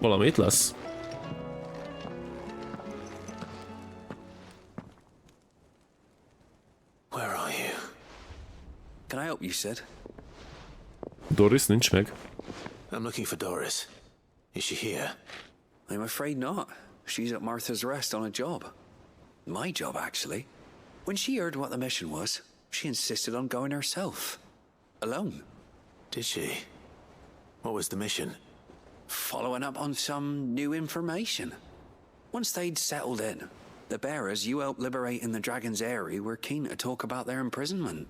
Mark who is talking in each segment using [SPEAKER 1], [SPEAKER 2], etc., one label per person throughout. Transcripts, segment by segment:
[SPEAKER 1] Valami itt lesz.
[SPEAKER 2] Where are you?
[SPEAKER 3] Can I help you, Sid?
[SPEAKER 1] Doris nincs meg.
[SPEAKER 2] I'm looking for Doris. Is she here?
[SPEAKER 3] I'm afraid not. She's at Martha's Rest on a job. My job, actually. When she heard what the mission was, she insisted on going herself. Alone.
[SPEAKER 2] Did she? What was the mission?
[SPEAKER 3] Following up on some new information. Once they'd settled in, the bearers you helped liberate in the Dragon's Eyrie were keen to talk about their imprisonment.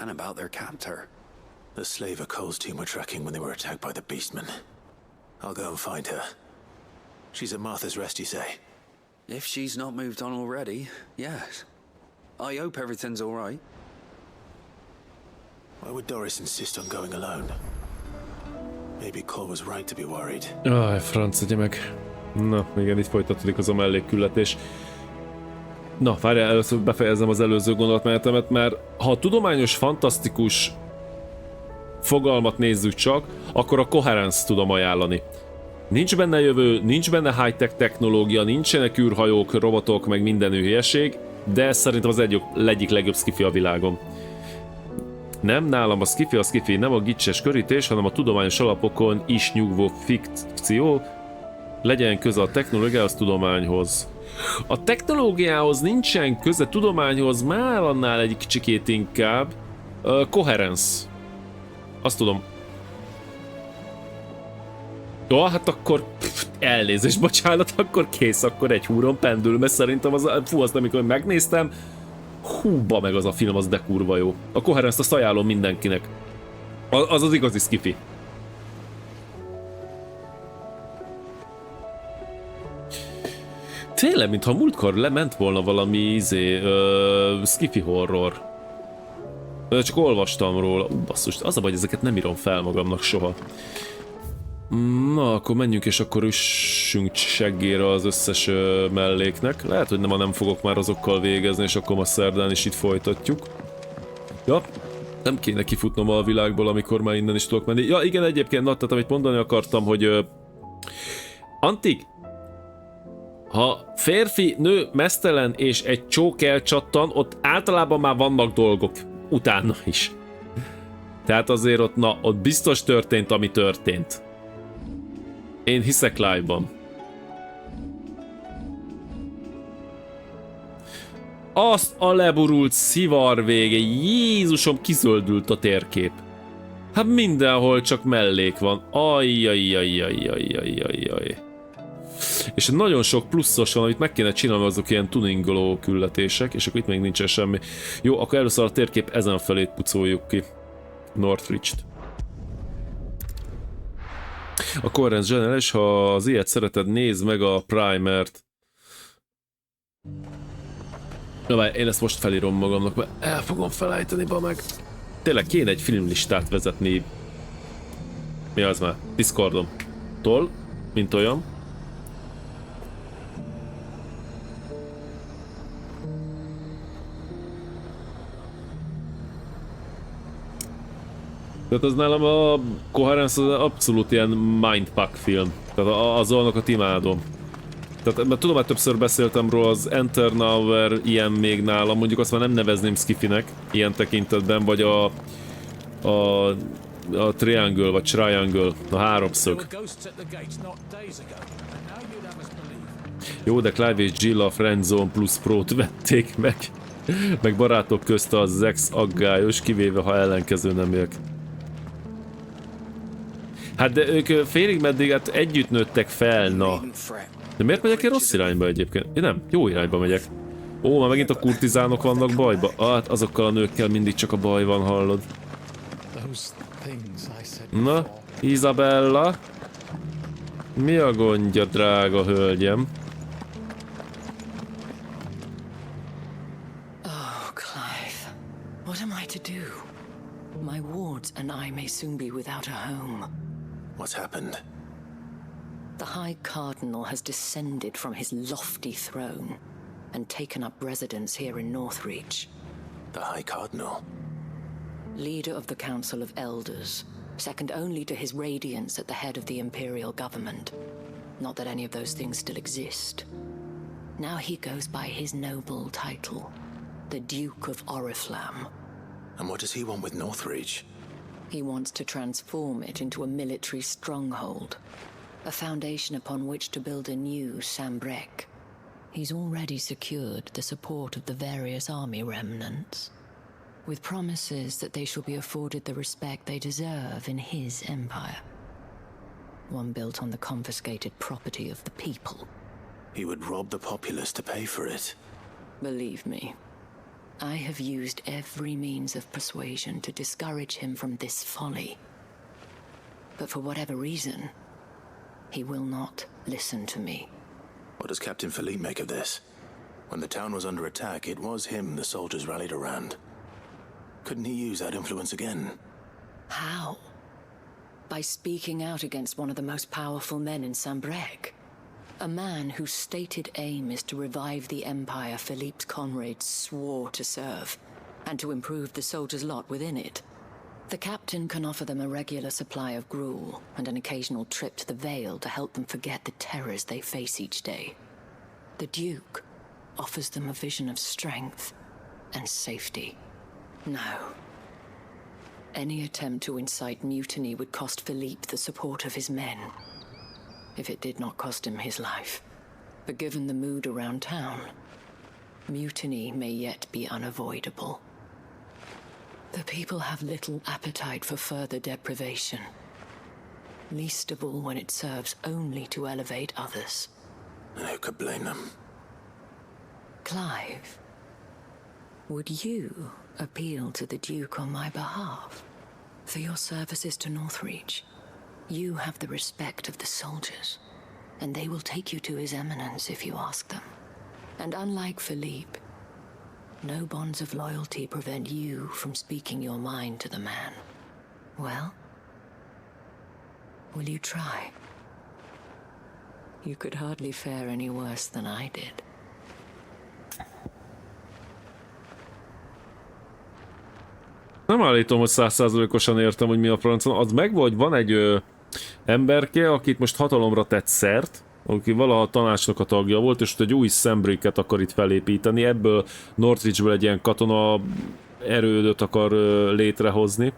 [SPEAKER 3] And about their captor.
[SPEAKER 2] The slaver Cole's team were tracking when they were attacked by the Beastmen. I'll go and find her. She's at Martha's Rest, you say?
[SPEAKER 3] If she's not moved on already, yes. I hope everything's all right.
[SPEAKER 2] Why would Doris insist on going alone? Maybe Cole was right to be worried.
[SPEAKER 1] Aj, franc, ugye meg. Na, igen, itt folytatódik az a mellékküldetés. Na, várjál, először befejezem az előző gondolatmenetemet, mert ha a tudományos, fantasztikus fogalmat nézzük csak, akkor a Coherence tudom ajánlani. Nincs benne jövő, nincs benne high-tech technológia, nincsenek űrhajók, robotok, meg mindenű hülyeség, de szerintem az egyik legjobb skifi a világon. Nem, nálam a skifi nem a gicses körítés, hanem a tudományos alapokon is nyugvó fikció, legyen köze a technológiához, tudományhoz. A technológiához nincsen köze, tudományhoz már annál egy kicsikét inkább. Coherence. Azt tudom. Jó, hát akkor elnézést, bocsánat, akkor kész, akkor egy húron pendül, mert szerintem azt amikor megnéztem, húba meg az a film, az de kurva jó. A Coherence-t azt ajánlom mindenkinek. Az igazi skifi. Tényleg, mintha múltkor lement volna valami skifi horror. Csak olvastam róla. Basszus, az a baj, ezeket nem írom fel magamnak soha. Na, akkor menjünk és akkor üssünk seggére az összes melléknek. Lehet, hogy nem fogok már azokkal végezni, és akkor ma szerdán is itt folytatjuk. Ja, nem kéne kifutnom a világból, amikor már innen is tudok menni. Ja, igen, egyébként, tehát amit mondani akartam, hogy... Antik! Ha férfi, nő, meztelen és egy csók elcsattan, ott általában már vannak dolgok utána is. Tehát azért ott biztos történt, ami történt. Én hiszek Clive-ban. Azt a leburult szivar vége. Jézusom, kizöldült a térkép. Hát mindenhol csak mellék van. Ajjajjajjajjajjajjaj. És nagyon sok pluszos van, amit meg kéne csinálni, azok ilyen tuningoló küldetések, és akkor itt még nincsen semmi. Jó, akkor először a térkép ezen felét pucoljuk ki. Northridge-t. A Coherence General, és ha az ilyet szereted, nézd meg a primert. Na várj, én ezt most felírom magamnak, mert el fogom felejteni, ba meg. Tényleg kéne egy filmlistát vezetni. Mi az már? Discordon. Tol, mint olyan. Tehát az nálam a Coherence az abszolút ilyen mindfuck film. Tehát az olnokat imádom. Tehát mert tudom, hogy többször beszéltem róla, az Enter Nowhere ilyen még nálam, mondjuk azt már nem nevezném skifinek ilyen tekintetben, vagy a Triangle, vagy Triangle, a háromszög. Jó, de Clive és Jill a Friendzone Plus Pro-t vették meg. Meg barátok közt az ex aggályos, kivéve ha ellenkező neműek. Hát de ők félig meddig hát együtt nőttek fel, na. De miért megyek én rossz irányba egyébként? Én nem, jó irányba megyek. Ó, már megint a kurtizánok vannak bajba. Hát azokkal a nőkkel mindig csak a baj van, hallod. Na, Isabella. Mi a gondja, drága hölgyem?
[SPEAKER 4] Oh, Clive. What am I to do? My wards and I may soon be without a home.
[SPEAKER 2] What's happened?
[SPEAKER 4] The High Cardinal has descended from his lofty throne and taken up residence here in Northreach.
[SPEAKER 2] The High Cardinal?
[SPEAKER 4] Leader of the Council of Elders, second only to his radiance at the head of the Imperial government. Not that any of those things still exist. Now he goes by his noble title, the Duke of Oriflamme.
[SPEAKER 2] And what does he want with Northreach?
[SPEAKER 4] He wants to transform it into a military stronghold, a foundation upon which to build a new Sambrek. He's already secured the support of the various army remnants, with promises that they shall be afforded the respect they deserve in his empire. One built on the confiscated property of the people.
[SPEAKER 2] He would rob the populace to pay for it.
[SPEAKER 4] Believe me, I have used every means of persuasion to discourage him from this folly. But for whatever reason, he will not listen to me.
[SPEAKER 2] What does Captain Philippe make of this? When the town was under attack, it was him the soldiers rallied around. Couldn't he use that influence again?
[SPEAKER 4] How? By speaking out against one of the most powerful men in Sambrek. A man whose stated aim is to revive the empire Philippe's comrades swore to serve, and to improve the soldiers' lot within it. The captain can offer them a regular supply of gruel, and an occasional trip to the Vale to help them forget the terrors they face each day. The Duke offers them a vision of strength and safety. No. Any attempt to incite mutiny would cost Philippe the support of his men, if it did not cost him his life. But given the mood around town, mutiny may yet be unavoidable. The people have little appetite for further deprivation, least of all when it serves only to elevate others.
[SPEAKER 2] And who could blame them?
[SPEAKER 4] Clive, would you appeal to the Duke on my behalf? For your services to Northreach, you have the respect of the soldiers, and they will take you to His Eminence if you ask them. And unlike Philippe, no bonds of loyalty prevent you from speaking your mind to the man. Well, will you try? You could hardly fare any worse than I did.
[SPEAKER 1] Nem állítom, hogy 100%-osan értem, hogy mi a francon. Az meg vagy, van egy emberke, akit most hatalomra tett szert, aki valaha tanácsnak a tagja volt, és egy új Sambreket akar itt felépíteni. Ebből Northreachből egy ilyen katona erődöt akar létrehozni.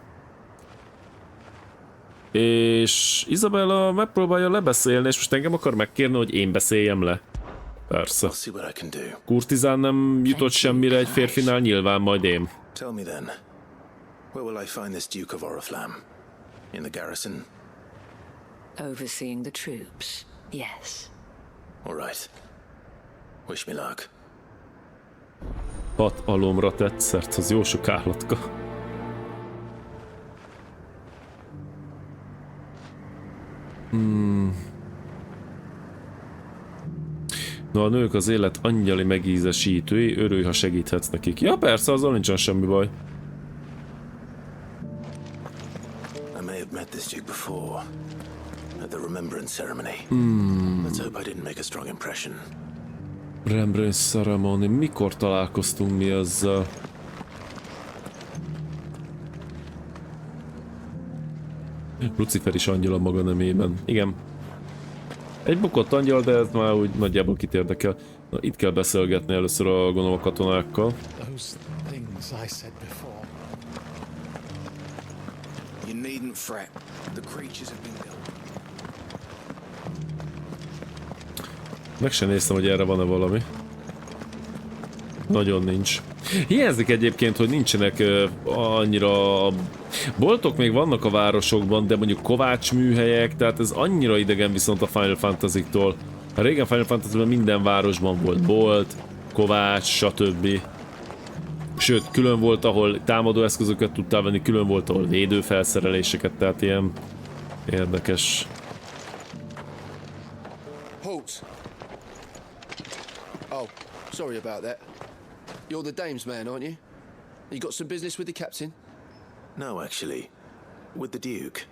[SPEAKER 1] És Isabella megpróbálja lebeszélni, és most engem akar megkérni, hogy én beszéljem le. Persze. Kurtizán nem jutott semmire egy férfinál, nyilván majd én.
[SPEAKER 2] Tell me then, where will I find this Duke of Oriflamme? In the garrison?
[SPEAKER 4] Overseeing the troops, yes.
[SPEAKER 2] All right. Wish me luck.
[SPEAKER 1] Hatalomra tett szert, az jó sok állatka. Na, a nők az élet angyali megízesítői, örülj, ha segíthetsz nekik. Ja, persze, azzal nincsen semmi baj.
[SPEAKER 2] I may have met this Duke before, at the remembrance ceremony. Let's hope I didn't make a strong impression.
[SPEAKER 1] Remembrance ceremony. Mikor találkoztunk mi ezzel? Lucifer is angyal a maga nemében. Igen. Egy bukott angyal, de ez már úgy nagyjából kit érdekel. Na, itt kell beszélgetni először a gondolom a katonákkal. Meg sem néztem, hogy erre van-e valami. Nagyon nincs. Hiányzik egyébként, hogy nincsenek annyira... Boltok még vannak a városokban, de mondjuk kovácsműhelyek, tehát ez annyira idegen viszont a Final Fantasy-tól. A régen Final Fantasy-ben minden városban volt bolt, kovács, stb. Sőt, külön volt, ahol támadóeszközöket tudtál venni, külön volt, ahol védőfelszereléseket, tehát ilyen érdekes.
[SPEAKER 5] Halt! Oh, sorry about that. You're the dame's man, aren't you? You got some business with the captain?
[SPEAKER 2] No, actually. With the Duke.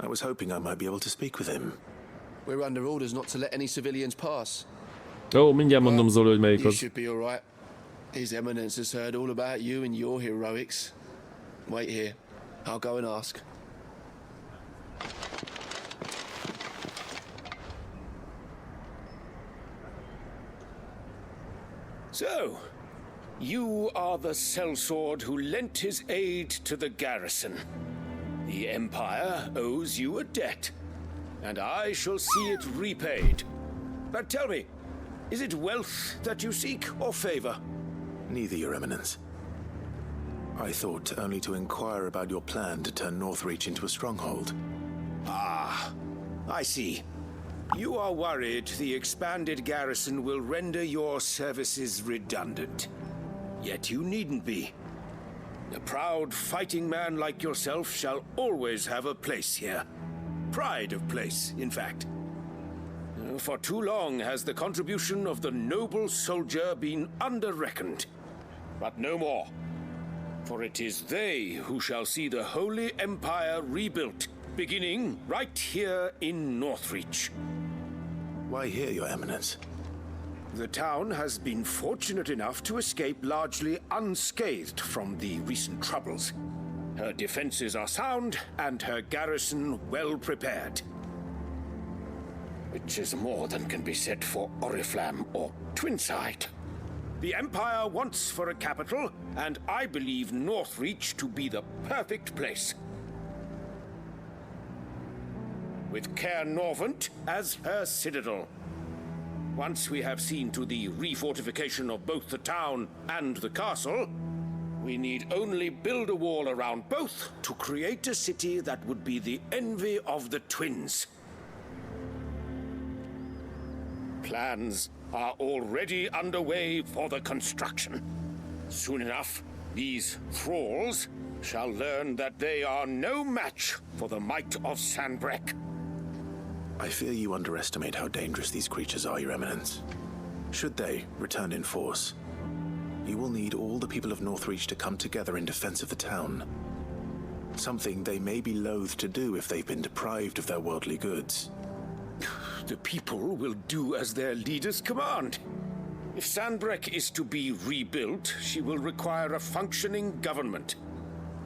[SPEAKER 2] I was hoping I might be able to speak with him.
[SPEAKER 5] We're under orders not to let any civilians pass.
[SPEAKER 1] Ó, mindjárt mondom, Zoli, hogy melyik
[SPEAKER 5] You
[SPEAKER 1] az.
[SPEAKER 5] should be alright. His Eminence has heard all about you and your heroics. Wait here. I'll go and ask.
[SPEAKER 6] So, you are the sellsword who lent his aid to the garrison. The Empire owes you a debt, and I shall see it repaid. But tell me, is it wealth that you seek, or favor?
[SPEAKER 2] Neither, Your Eminence. I thought only to inquire about your plan to turn Northreach into a stronghold.
[SPEAKER 6] Ah, I see. You are worried the expanded garrison will render your services redundant. Yet you needn't be. A proud fighting man like yourself shall always have a place here. Pride of place, in fact. For too long has the contribution of the noble soldier been under-reckoned. But no more. For it is they who shall see the Holy Empire rebuilt, beginning right here in Northreach.
[SPEAKER 2] Why here, Your Eminence?
[SPEAKER 6] The town has been fortunate enough to escape largely unscathed from the recent troubles. Her defenses are sound, and her garrison well prepared. Which is more than can be said for Oriflamme or Twinside. The Empire wants for a capital, and I believe Northreach to be the perfect place. With Caer Norvent as her citadel. Once we have seen to the refortification of both the town and the castle, we need only build a wall around both to create a city that would be the envy of the twins. Plans are already underway for the construction. Soon enough, these thralls shall learn that they are no match for the might of Sanbreque.
[SPEAKER 2] I fear you underestimate how dangerous these creatures are, Your Eminence. Should they return in force, you will need all the people of Northreach to come together in defense of the town. Something they may be loath to do if they've been deprived of their worldly goods.
[SPEAKER 6] The people will do as their leaders command. If Sanbreque is to be rebuilt, she will require a functioning government.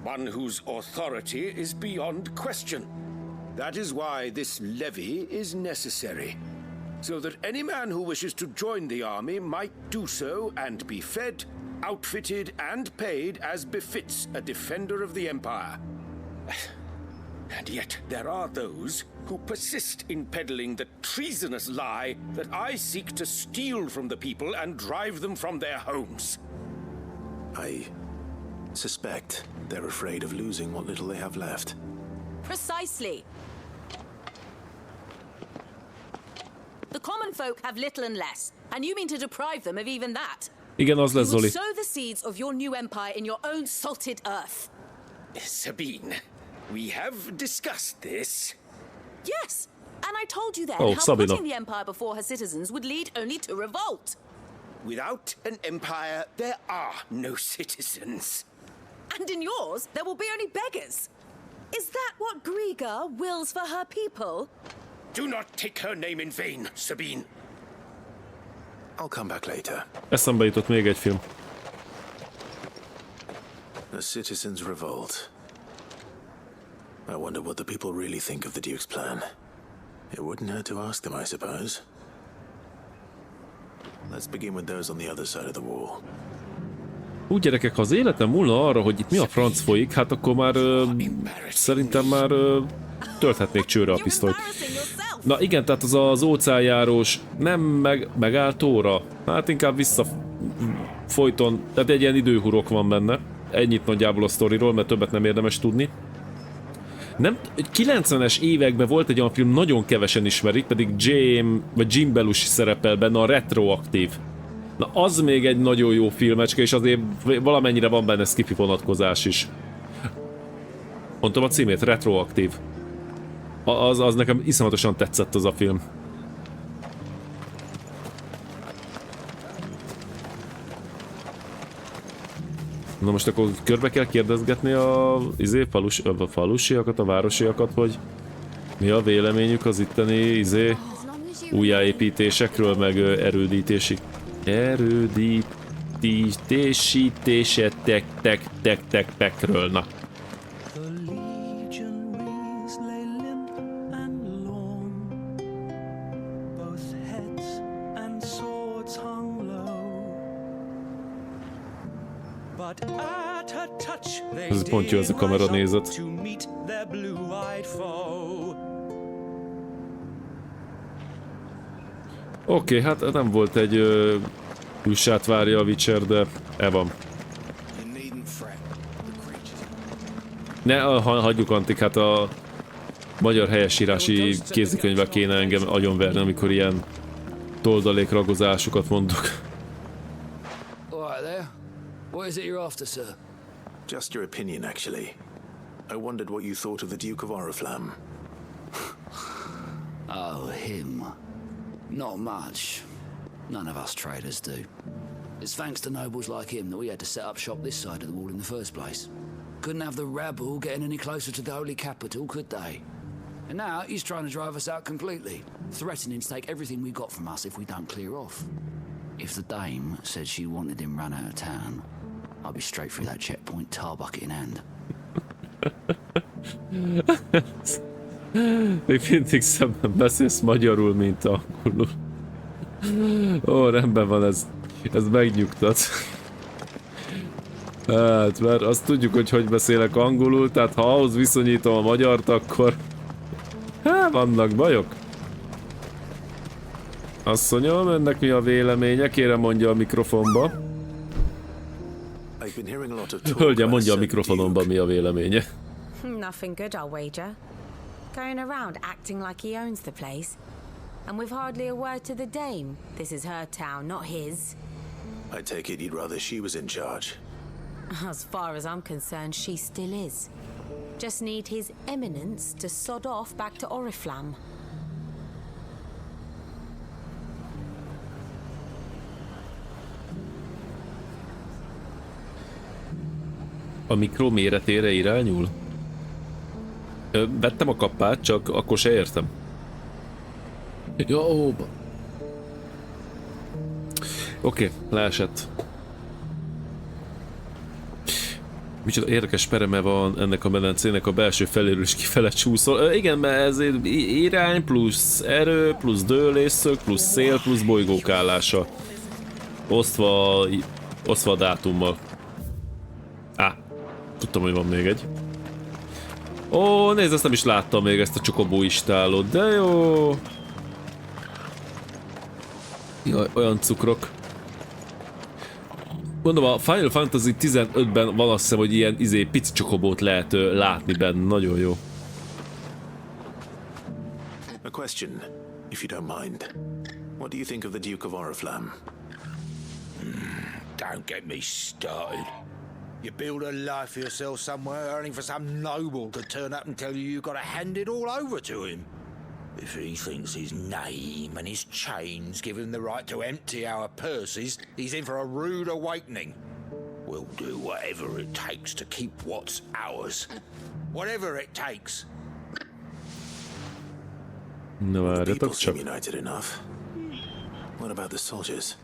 [SPEAKER 6] One whose authority is beyond question. That is why this levy is necessary. So that any man who wishes to join the army might do so and be fed, outfitted, and paid as befits a defender of the Empire. And yet there are those who persist in peddling the treasonous lie that I seek to steal from the people and drive them from their homes.
[SPEAKER 2] I suspect they're afraid of losing what little they have left.
[SPEAKER 7] Precisely. The common folk have little and less, and you mean to deprive them of even that.
[SPEAKER 1] Igen, az lesz,
[SPEAKER 7] You would
[SPEAKER 1] Zoli.
[SPEAKER 7] sow the seeds of your new empire in your own salted earth.
[SPEAKER 6] Sabine, we have discussed this.
[SPEAKER 7] Yes, and I told you then
[SPEAKER 1] Oh,
[SPEAKER 7] how
[SPEAKER 1] Sabina.
[SPEAKER 7] putting the empire before her citizens would lead only to revolt.
[SPEAKER 6] Without an empire, there are no citizens.
[SPEAKER 7] And in yours, there will be only beggars. Is that what Griga wills for her people?
[SPEAKER 6] Do not take her name in vain, Sabine.
[SPEAKER 2] I'll come back later.
[SPEAKER 1] Eszembe jutott még egy film.
[SPEAKER 2] The citizens revolt. I wonder what the people really think of the Duke's plan. It wouldn't hurt to ask them, I suppose. Let's begin with those on the other side of the wall.
[SPEAKER 1] Úgy gyerekek, ha az életem múlna arra, hogy itt mi a franc folyik, hát akkor már szerintem már tölthetnék csőre a
[SPEAKER 7] You're
[SPEAKER 1] pisztolyt.
[SPEAKER 7] embarrassing yourself.
[SPEAKER 1] Na igen, tehát az óceánjárós nem megállt óra. Hát inkább vissza folyton, tehát egy ilyen időhurok van benne. Ennyit nagyjából a sztoriról, mert többet nem érdemes tudni. Nem, 90-es években volt egy olyan film, nagyon kevesen ismerik, pedig Jim Belushi szerepel benne, a Retroaktív. Na az még egy nagyon jó filmecske, és azért valamennyire van benne skifi vonatkozás is. Mondtam a címét, Retroaktív. Az nekem iszonyatosan tetszett az a film. Na most akkor körbe kell kérdezgetni a falusiakat, a városiakat, hogy mi a véleményük az itteni újjáépítésekről, meg erődítésekről. Na.
[SPEAKER 8] The legion wings lay limp and long. Both heads and swords hung low. but at her touch they
[SPEAKER 1] Ez pont jó ez a
[SPEAKER 8] did
[SPEAKER 1] kamera
[SPEAKER 8] rise up
[SPEAKER 1] nézet.
[SPEAKER 8] to meet their blue-eyed foe.
[SPEAKER 1] Oké, hát nem volt egy hűsát várja a Witcher, de van. Ne, hagyjuk Antik, hát a magyar helyesírási kézikönyvvel kéne engem agyonverni, amikor ilyen toldalék ragozásokat mondok.
[SPEAKER 9] All right there. What is it you're after, sir?
[SPEAKER 2] Just your opinion, actually. I wondered what you thought of the Duke of Oriflamme.
[SPEAKER 9] Oh, him. Not much. None of us traders do. It's thanks to nobles like him that we had to set up shop this side of the wall in the first place. Couldn't have the rabble getting any closer to the holy capital, could they? And now he's trying to drive us out completely, threatening to take everything we got from us if we don't clear off. If the dame said she wanted him run out of town, I'll be straight through that checkpoint, tar bucket in hand.
[SPEAKER 1] Még mindig szemben beszélsz magyarul, mint angolul. Ó, rendben van ez. Ez megnyugtat. Hát, mert azt tudjuk, hogy beszélek angolul, tehát ha ahhoz viszonyítom a magyart, akkor... Hát, vannak bajok. Asszonyom, ennek mi a véleménye? Kérem mondja a mikrofonba. Hölgyem, mondja a mikrofonomba, mi a véleménye.
[SPEAKER 10] Nothing good, I'll wager. Going around acting like he owns the place. And with hardly a word to the dame. This is her town, not his.
[SPEAKER 2] I take it you'd rather she was in charge.
[SPEAKER 10] As far as I'm concerned, she still is. Just need his eminence to sod off back to Oriflamme.
[SPEAKER 1] A mikro méretére irányul? Vettem a kappát, csak akkor se értem. Jó, Oké, leesett. Micsoda érdekes pereme van ennek a medencének, a belső feléről is kifele csúszol. Igen, mert ez irány plusz erő, plusz dőlésszög, plusz szél, plusz bolygók állása. Osztva a dátummal. Tudtam, hogy van még egy. Ó, nézd, ezt nem is láttam még, ezt a csokobó istálót, de jó. Jaj, olyan cukrok. Mondom, a Final Fantasy 15-ben van azt hiszem, hogy ilyen pici csokobót lehet látni benne, nagyon jó.
[SPEAKER 2] A question, if you don't mind. What do you think of the Duke of Oriflamme?
[SPEAKER 11] Don't get me started. You build a life for yourself somewhere, earning for some noble to turn up and tell you you've got to hand it all over to him. If he thinks his name and his chains give him the right to empty our purses, he's in for a rude awakening. We'll do whatever it takes to keep what's ours. Whatever it takes.
[SPEAKER 1] No,
[SPEAKER 2] the people seem united enough. What about the soldiers?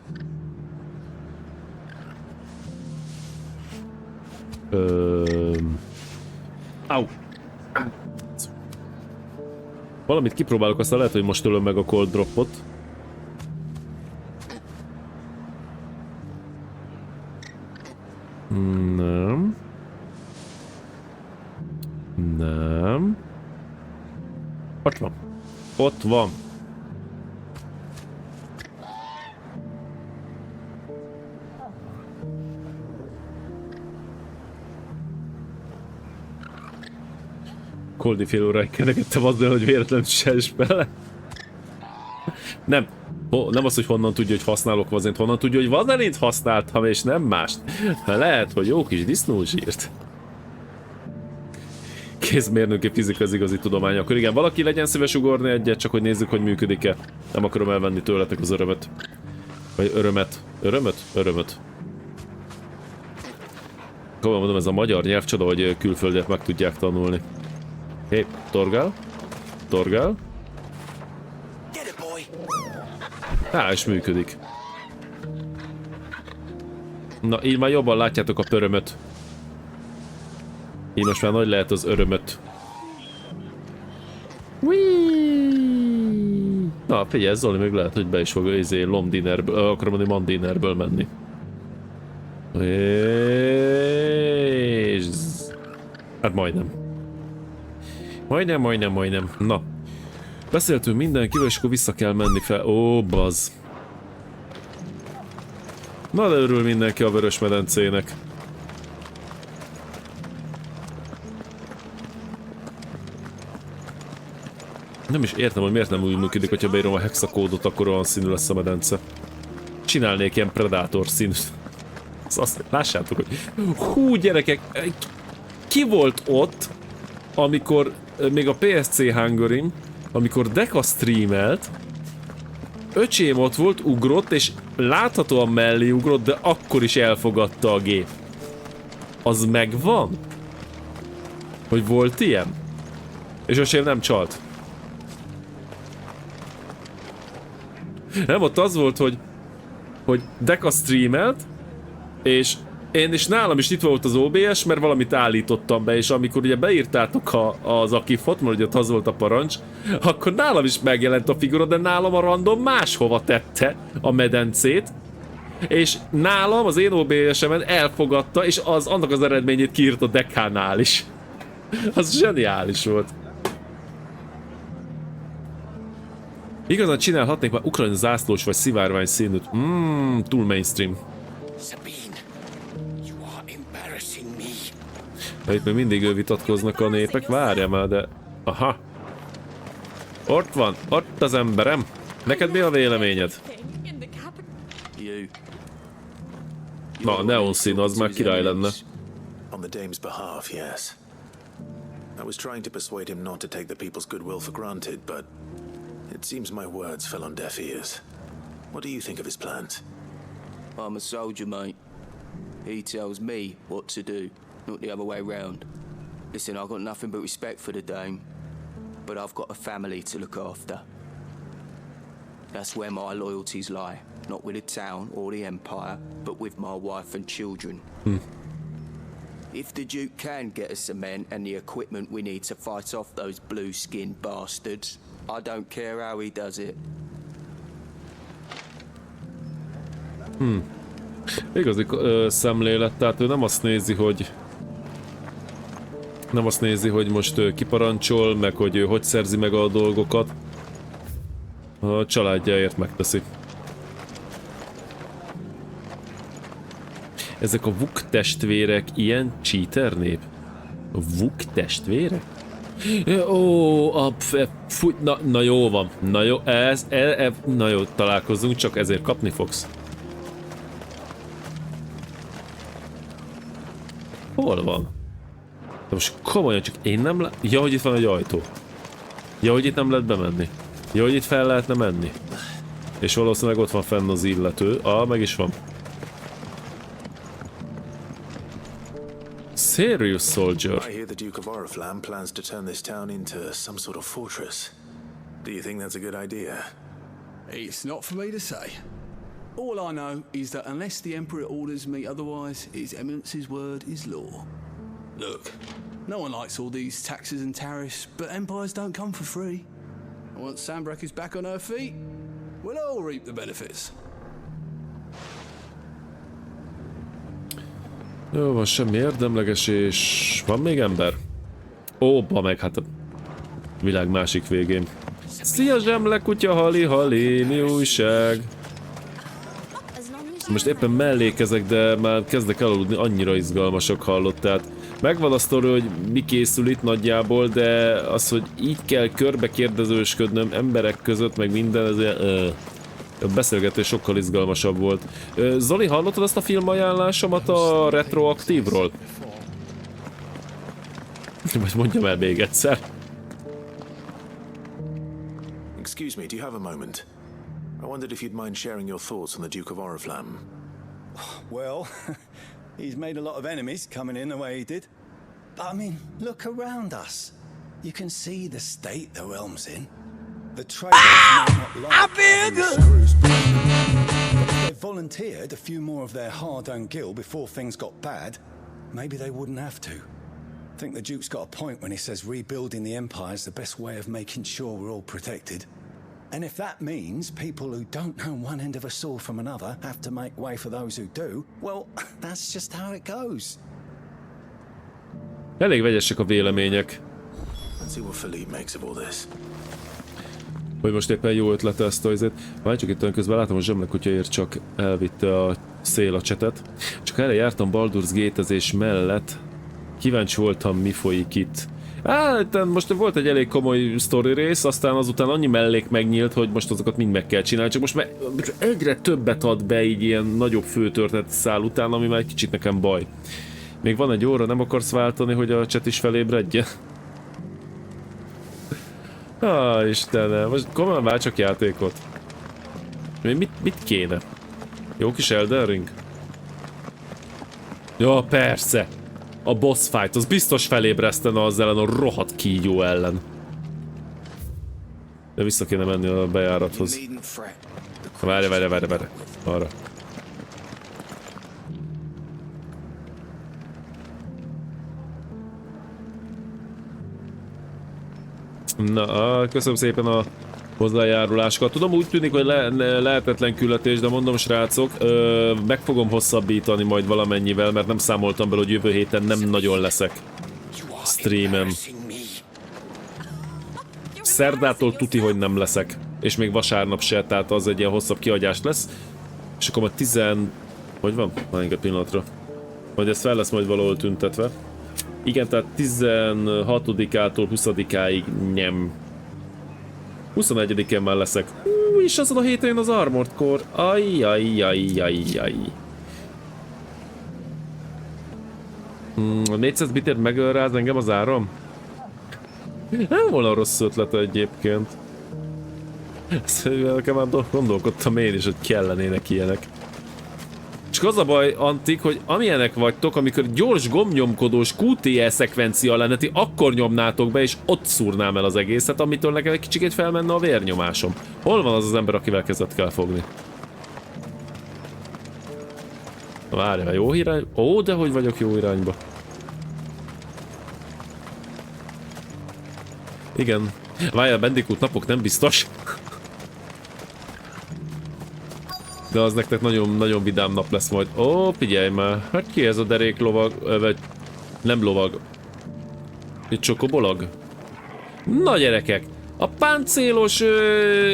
[SPEAKER 1] Au! Valamit kipróbálok, aztán lehet, hogy most ölöm meg a cold dropot. Nem. Nem. Ott van. Ott van. Koldi fél óráig kenegettem azzal, hogy véletlenül sess bele. Nem. Nem az, hogy honnan tudja, hogy használok vazent, honnan tudja, hogy vazelint használtam, és nem mást. Lehet, hogy jó kis disznózsírt. Kézmérnöki fizika az igazi tudomány. Akkor igen, valaki legyen szíves ugorni egyet, csak hogy nézzük, hogy működik-e. Nem akarom elvenni tőletek az örömet. Vagy örömet. Örömet? Örömet. Komolyan mondom, ez a magyar nyelvcsoda, hogy külföldiek meg tudják tanulni. Hé, torgál? Torgál? És működik. Na, így már jobban látjátok a pörömöt. Így most már nagy lehet az örömöt. Na, figyelj, Zoli még lehet, hogy be is fog Lomdinerből, akarom mondani Mandinerből menni. És... hát majdnem. Majdnem. Na. Beszéltünk mindenkivel, és akkor vissza kell menni fel. Ó, bazd. Na, de örül mindenki a vörös medencének. Nem is értem, hogy miért nem úgy működik, hogyha beírom a hexakódot, akkor olyan színű lesz a medence. Csinálnék ilyen Predator színűt. Azt lássátok, hogy... hú, gyerekek! Ki volt ott, amikor még a PSC Hungarim, amikor Deka streamelt, öcsém ott volt, ugrott, és láthatóan mellé ugrott, de akkor is elfogadta a gép. Az megvan? Hogy volt ilyen? És öcsém nem csalt. Nem, ott az volt, hogy Deka streamelt, és én is nálam is itt volt az OBS, mert valamit állítottam be, és amikor ugye beírtátok az akifot, mert ugye ott az volt a parancs, akkor nálam is megjelent a figura, de nálam a random máshova tette a medencét, és nálam az én OBS-emen elfogadta, és annak az eredményét kiírt a Dekánál is. Az zseniális volt. Igazán csinálhatnék már ukrajna zászlós vagy szivárvány színűt. Túl mainstream. De itt még mindig vitatkoznak a népek, várjál már, de... aha. Ott van, ott az emberem. Neked mi a véleményed? Na, a neon szín az már király lenne.
[SPEAKER 2] On the dame's behalf, yes. I was trying to persuade him not to take the people's goodwill for granted, but it seems my words fell on deaf ears. What do you think of his plans?
[SPEAKER 5] I'm a soldier, mate. He tells me what to do, not the other way round. Listen, I've got nothing but respect for the dame, but I've got a family to look after. That's where my loyalties lie, not with the town or the empire, but with my wife and children. If the Duke can get us the men and the equipment we need to fight off those blue-skinned bastards, I don't care how he does it.
[SPEAKER 1] Igazi szemlélet, tehát ő nem azt nézi, hogy most kiparancsol, meg hogy ő hogy szerzi meg a dolgokat. A családjáért megteszi. Ezek a Vuk testvérek ilyen cheater nép? A Vuk testvérek? Ó, na jó van. Na jó, na jó, találkozzunk, csak ezért kapni fogsz. Hol van? De most komolyan csak én nem ja, hogy itt van egy ajtó. Ja, hogy itt nem lehet bemenni. Ja, hogy itt fel lehetne menni. És valószínűleg ott van fenn az illető. Meg is van. Serious soldier.
[SPEAKER 2] I hear the Duke of Oriflamme plans to turn this town into some sort of fortress. Do you think that's a good idea?
[SPEAKER 12] It's not for me to say. All I know is that unless the Emperor orders me otherwise, His Eminence's word is law. Look, no one likes all these taxes and tariffs, but empires don't come for free. And once Sanbreque is back on her feet, we'll all reap the benefits.
[SPEAKER 1] Jó, van semmi érdemleges, és van még ember? Ó, meg hát a világ másik végén. Szia zsemle, kutya, hali, mi újság? Most éppen mellékezek, de már kezdek elaludni, annyira izgalmasak, hallott, tehát megvan a sztori, hogy mi készül itt nagyjából, de az, hogy így kell körbe kérdezősködnöm emberek között, meg minden, ezért a beszélgetés sokkal izgalmasabb volt. Zoli, hallottad azt a filmajánlásomat a retroaktívról? Vagy mondjam el még egyszer.
[SPEAKER 2] Excuse me, do you have a moment? I wondered if you'd mind sharing your thoughts on the Duke of Oriflamme.
[SPEAKER 13] Well, he's made a lot of enemies coming in the way he did. But I mean, look around us. You can see the state the realm's in. The traders might not like having screws, but if they volunteered a few more of their hard-earned gil before things got bad, maybe they wouldn't have to. I think the Duke's got a point when he says rebuilding the Empire's the best way of making sure we're all protected. And if that means people who don't know one end of a sword from another have to make way for those who do, well, that's just how it goes.
[SPEAKER 1] Elég vegyesek a vélemények.
[SPEAKER 2] Let's see what Philippe makes of all this.
[SPEAKER 1] Hogy most éppen jó ötlete ezt a izét. Várj csak itt közben látom, hogy zsemlekutyaért csak elvitte a szél a csetet. Csak erre jártam Baldur's Gate-ezés mellett. Kíváncsi voltam, mi folyik itt. Hát, most volt egy elég komoly sztori rész, aztán azután annyi mellék megnyílt, hogy most azokat mind meg kell csinálni. Csak most már egyre többet ad be így ilyen nagyobb főtörténet szál után, ami már egy kicsit nekem baj. Még van egy óra, nem akarsz váltani, hogy a chat is felébredje? Istenem, most komolyan vár csak játékot. Mit kéne? Jó kis Elden Ring? Ja, persze! A boss fight, az biztos felébresztene az ellen a rohadt kígyó ellen. De vissza kéne menni a bejárathoz. Várj. Arra. Na, köszönöm szépen a hozzájárulásokat. Tudom, úgy tűnik, hogy lehetetlen küldetés, de mondom, srácok, meg fogom hosszabbítani majd valamennyivel, mert nem számoltam bele, hogy jövő héten nem nagyon leszek streamem. Szerdától tuti, hogy nem leszek. És még vasárnap se, tehát az egy ilyen hosszabb kihagyás lesz. És akkor majd hogy van? Várjunk egy pillanatra. Majd ez fel lesz majd valahol tüntetve. Igen, tehát 16-ától 20-áig nem. 21-én már leszek. És azon a héten jön az Armored Core. Ajjajjajjajjaj. A 400 bitért megölráz engem az áram? Nem volna rossz ötlete egyébként. Nekem már gondolkodtam én is, hogy kellenének ilyenek. Csak az a baj, Antik, hogy amilyenek vagytok, amikor gyors gombnyomkodós QTE szekvencia lenne, ti akkor nyomnátok be, és ott szúrnám el az egészet, amitől nekem egy kicsikét felmenne a vérnyomásom. Hol van az az ember, akivel kezet kell fogni? Várjál, jó irány? Ó, de hogy vagyok jó irányba. Igen. Várjál, Bandicoot napok nem biztos. De az nektek nagyon vidám nap lesz majd. Ó, figyelj már. Hát ki ez a derék lovag? Vagy nem lovag. Egy csokobolag? Na gyerekek! A páncélos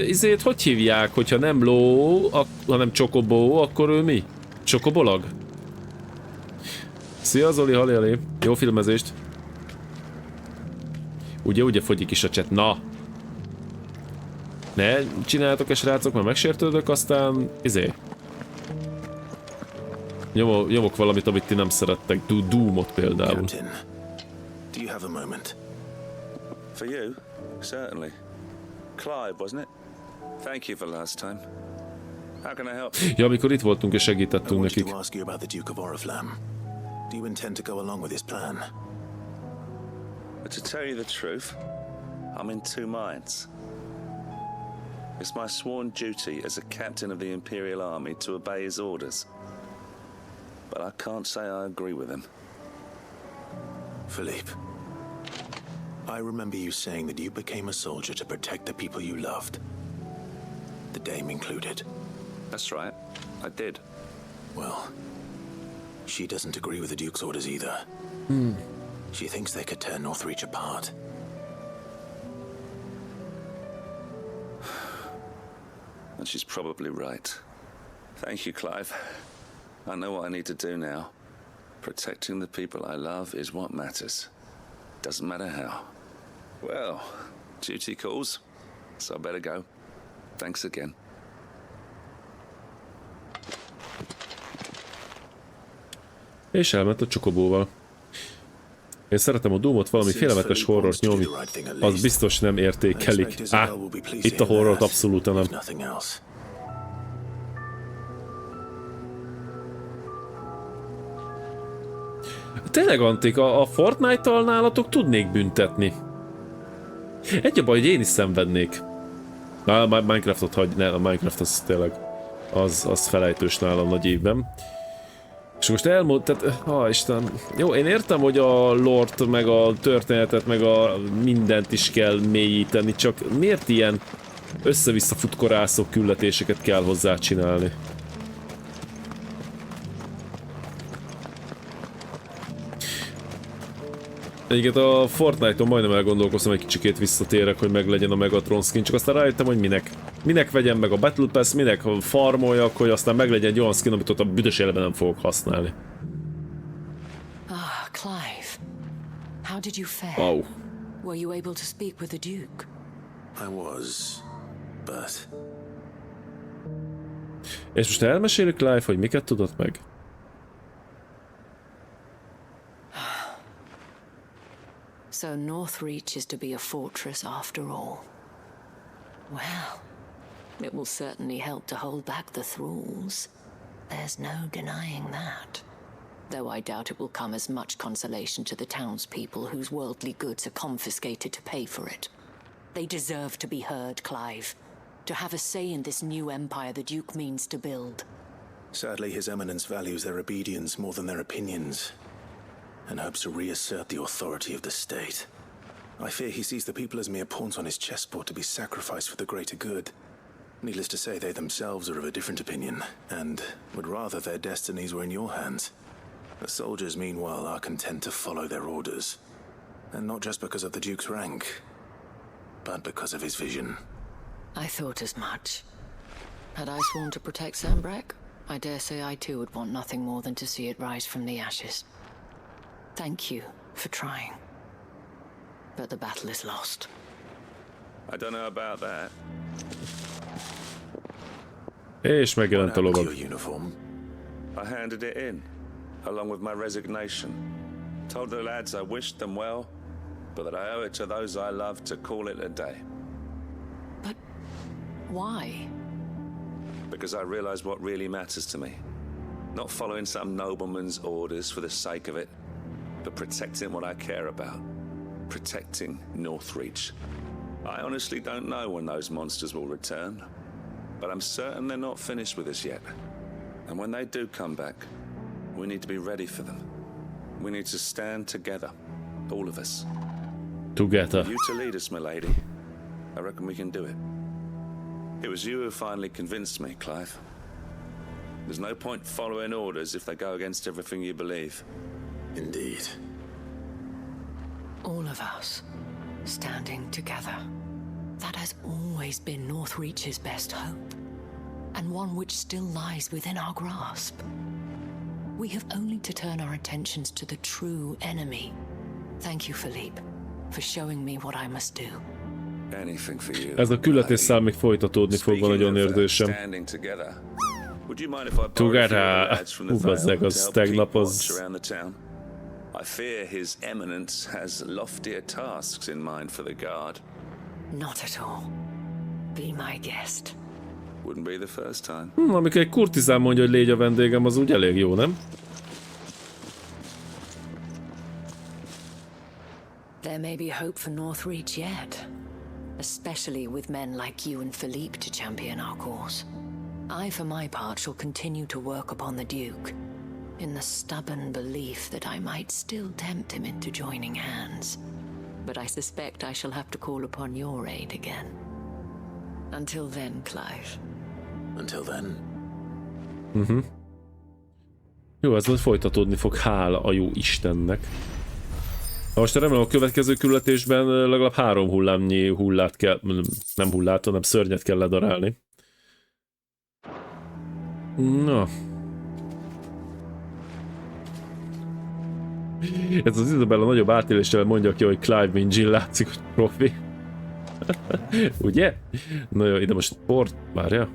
[SPEAKER 1] izét hogy hívják? Hogyha nem ló, hanem csokobó, akkor ő mi? Csokobolag? Szia Zoli, hali. Jó filmezést. Ugye fogyik is a chat. Na! Ne csináljátok-e, srácok, mert megsértődök, aztán nyomok valamit, amit ti nem szerettek. Doomot például.
[SPEAKER 2] Captain, do you have a moment?
[SPEAKER 14] For you? Certainly. Clive, wasn't it? Thank you for last time. How can I help?
[SPEAKER 1] Ja, amikor itt voltunk és segítettünk nekik.
[SPEAKER 2] I wanted to ask you about the Duke of Oriflamme. Do you intend to go along with his plan?
[SPEAKER 14] But to tell you the truth, I'm in two minds. It's my sworn duty as a captain of the Imperial Army to obey his orders. But I can't say I agree with him.
[SPEAKER 2] Philippe, I remember you saying that you became a soldier to protect the people you loved. The dame included.
[SPEAKER 14] That's right, I did.
[SPEAKER 2] Well, she doesn't agree with the Duke's orders either. She thinks they could tear Northreach apart.
[SPEAKER 14] And she's probably right. Thank you, Clive. I know what I need to do now. Protecting the people I love is what matters. Doesn't matter how. Well, duty calls, so I better go. Thanks again.
[SPEAKER 1] És elment a csokobóval. Én szeretem a Doomot, valami félelmetes horrort nyomj, az biztos nem értékelik. Itt a horrort abszolút nem. Tényleg, Antik, a Fortnite-tal nálatok tudnék büntetni. Egy a baj, hogy én is szenvednék. A Minecraftot hagy, ne, a Minecraft az tényleg, az felejtős nálam nagy évben. És most tehát, Isten, jó, én értem, hogy a lore-t, meg a történetet, meg a mindent is kell mélyíteni, csak miért ilyen össze-vissza futkorászó küldetéseket kell hozzá csinálni. Egyébként a Fortnite-on majdnem elgondolkoztam, egy kicsikét visszatérek, hogy meglegyen a Megatron skin, csak aztán rájöttem, hogy minek vegyem meg a Battle Pass, minek farmoljak, hogy aztán meglegyen egy olyan skin, amit ott a büdös életben nem fogok használni.
[SPEAKER 4] Ah, Clive. How did you fare?
[SPEAKER 1] Wow.
[SPEAKER 4] Were you able to speak with the Duke?
[SPEAKER 2] I was, but...
[SPEAKER 1] És most elmeséli Clive, hogy miket tudott meg?
[SPEAKER 4] So Northreach is to be a fortress after all. Well, it will certainly help to hold back the thralls. There's no denying that. Though I doubt it will come as much consolation to the townspeople whose worldly goods are confiscated to pay for it. They deserve to be heard, Clive. To have a say in this new empire the Duke means to build.
[SPEAKER 2] Sadly, His Eminence values their obedience more than their opinions, and hopes to reassert the authority of the state. I fear he sees the people as mere pawns on his chessboard to be sacrificed for the greater good. Needless to say, they themselves are of a different opinion, and would rather their destinies were in your hands. The soldiers, meanwhile, are content to follow their orders. And not just because of the Duke's rank, but because of his vision.
[SPEAKER 4] I thought as much. Had I sworn to protect Sanbreque, I dare say I too would want nothing more than to see it rise from the ashes. Thank you for trying. But the battle is lost.
[SPEAKER 14] I don't know about that.
[SPEAKER 1] És megjelent a lovag.
[SPEAKER 14] I handed it in, along with my resignation. Told the lads I wished them well, but that I owe it to those I love to call it a day.
[SPEAKER 4] But why?
[SPEAKER 14] Because I realize what really matters to me. Not following some nobleman's orders for the sake of it, but protecting what I care about. Protecting Northreach. I honestly don't know when those monsters will return, but I'm certain they're not finished with us yet. And when they do come back, we need to be ready for them. We need to stand together, all of us.
[SPEAKER 1] Together.
[SPEAKER 14] You to lead us, my lady. I reckon we can do it. It was you who finally convinced me, Clive. There's no point following orders if they go against everything you believe.
[SPEAKER 2] Indeed.
[SPEAKER 4] All of us, standing together. That has always been Northreach's best hope, and one which still lies within our grasp. We have only to turn our attentions to the true enemy. Thank you, Philippe, for showing me what I must do.
[SPEAKER 14] Anything for you.
[SPEAKER 1] Ez a küldetésszel még folytatódni fog, van nagyon érzésem. Together. Bazzeg, az tegnap az...
[SPEAKER 14] I fear His Eminence has loftier tasks in mind for the guard.
[SPEAKER 4] Not at all. Be my guest.
[SPEAKER 14] Wouldn't be the first time.
[SPEAKER 1] Amikor egy kurtizán mondja, hogy légy a vendégem, az úgy elég jó, nem?
[SPEAKER 4] There may be hope for Northreach yet, especially with men like you and Philippe to champion our cause. I, for my part, shall continue to work upon the Duke, in the stubborn belief that I might still tempt him into joining hands. But I suspect I shall have to call upon your aid again. Until then, Clive.
[SPEAKER 2] Until then.
[SPEAKER 1] Jó, ez majd folytatódni fog, hála a jó Istennek. Most remélem a következő küldetésben legalább 3 hullámnyi hullát kell, nem hullát, hanem szörnyet kell ledarálni. Na. Ez az Isabella nagyobb átéléssel mondja ki, hogy Clive mint Jill látszik, hogy profi. Ugye? Na jó, ide most port... Várja.